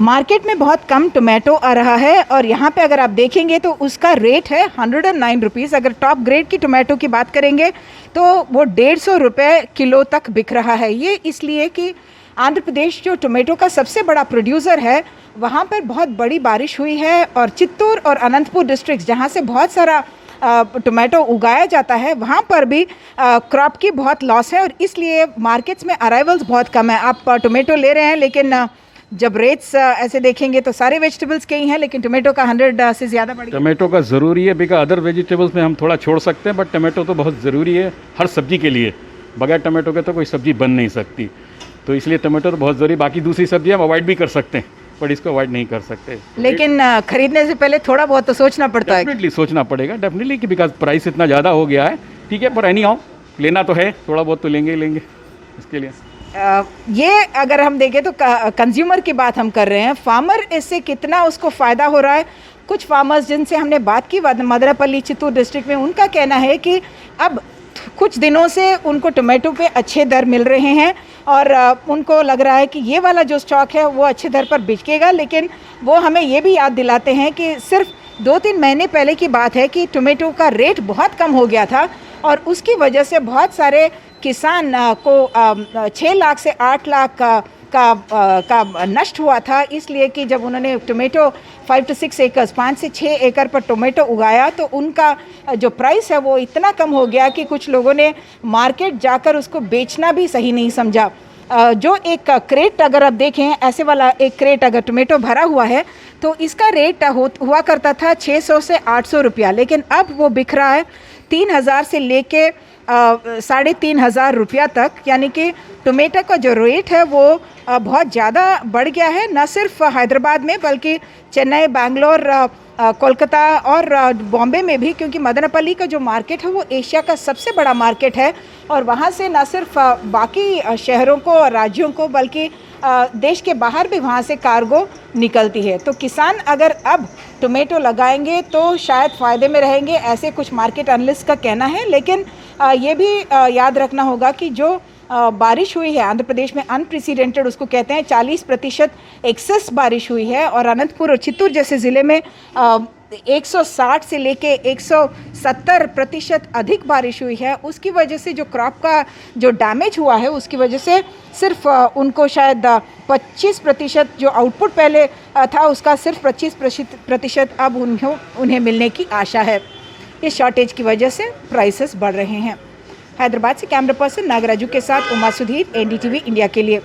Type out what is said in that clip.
Market में बहुत कम tomato आ रहा है और यहाँ पे अगर आप देखेंगे तो उसका रेट है 109 रुपीज़। अगर टॉप ग्रेड की टोमेटो की बात करेंगे तो वो 150 रुपये किलो तक बिक रहा है। ये इसलिए कि आंध्र प्रदेश जो टोमेटो का सबसे बड़ा प्रोड्यूसर है, वहाँ पर बहुत बड़ी बारिश हुई है और चित्तूर और अनंतपुर डिस्ट्रिक्ट जहाँ से बहुत सारा टोमेटो उगाया जाता है, वहाँ पर भी क्रॉप की बहुत लॉस है और इसलिए मार्केट्स में अराइवल्स बहुत कम है। आप टोमेटो ले रहे हैं लेकिन जब रेट्स ऐसे देखेंगे तो सारे वेजिटेबल्स के ही हैं, लेकिन टोमेटो का 100 से ज़्यादा बढ़ गया। टोमेटो का ज़रूरी है, बिकॉज अदर वेजिटेबल्स में हम थोड़ा छोड़ सकते हैं, बट टोमेटो तो बहुत ज़रूरी है हर सब्जी के लिए। बगैर टोमेटो के तो कोई सब्जी बन नहीं सकती, तो इसलिए टोमेटो तो बहुत ज़रूरी। बाकी दूसरी सब्जी हम अवॉइड भी कर सकते हैं, पर इसको अवॉइड नहीं कर सकते। लेकिन खरीदने से पहले थोड़ा बहुत तो सोचना पड़ता है। डेफिनेटली सोचना पड़ेगा, डेफिनेटली, कि बिकॉज प्राइस इतना ज़्यादा हो गया है। ठीक है, पर एनी हाउ लेना तो है, थोड़ा बहुत तो लेंगे ही लेंगे इसके लिए। ये अगर हम देखें तो कंज्यूमर की बात हम कर रहे हैं, फार्मर इससे कितना उसको फ़ायदा हो रहा है। कुछ फार्मर्स जिनसे हमने बात की मदरापल्ली चित्तूर डिस्ट्रिक्ट में, उनका कहना है कि अब कुछ दिनों से उनको टोमेटो पे अच्छे दर मिल रहे हैं और उनको लग रहा है कि ये वाला जो स्टॉक है वो अच्छे दर पर बिकेगा। लेकिन वो हमें ये भी याद दिलाते हैं कि सिर्फ 2-3 महीने पहले की बात है कि टोमेटो का रेट बहुत कम हो गया था और उसकी वजह से बहुत सारे किसान को 6 लाख से 8 लाख का नष्ट हुआ था। इसलिए कि जब उन्होंने टोमेटो 5 to 6 एकर्स 5 से 6 एकड़ पर टोमेटो उगाया तो उनका जो प्राइस है वो इतना कम हो गया कि कुछ लोगों ने मार्केट जाकर उसको बेचना भी सही नहीं समझा। जो एक क्रेट अगर आप देखें, ऐसे वाला एक क्रेट अगर टोमेटो भरा हुआ है तो इसका रेट हुआ करता था 600 से 800 रुपया, लेकिन अब वो बिक रहा है 3000 से लेके 3500 रुपया तक। यानी कि टोमेटो का जो रेट है वो बहुत ज़्यादा बढ़ गया है, न सिर्फ हैदराबाद में बल्कि चेन्नई, बैंगलोर, कोलकाता और बॉम्बे में भी, क्योंकि मदनपल्ली का जो मार्केट है वो एशिया का सबसे बड़ा मार्केट है और वहाँ से न सिर्फ बाकी शहरों को और राज्यों को बल्कि देश के बाहर भी वहाँ से कार्गो निकलती है। तो किसान अगर अब टोमेटो लगाएंगे तो शायद फ़ायदे में रहेंगे, ऐसे कुछ मार्केट एनालिस्ट का कहना है। लेकिन ये भी याद रखना होगा कि जो बारिश हुई है आंध्र प्रदेश में अनप्रेसिडेंटेड उसको कहते हैं, 40% एक्सेस बारिश हुई है और अनंतपुर और चित्तूर जैसे ज़िले में 160 से लेके 170% अधिक बारिश हुई है। उसकी वजह से जो क्रॉप का जो डैमेज हुआ है उसकी वजह से सिर्फ उनको शायद 25% जो आउटपुट पहले था उसका सिर्फ 25% अब उन्हें मिलने की आशा है। इस शॉर्टेज की वजह से प्राइसेस बढ़ रहे हैं। हैदराबाद से कैमरा पर्सन नागराजू के साथ उमा सुधीर, NDTV इंडिया के लिए।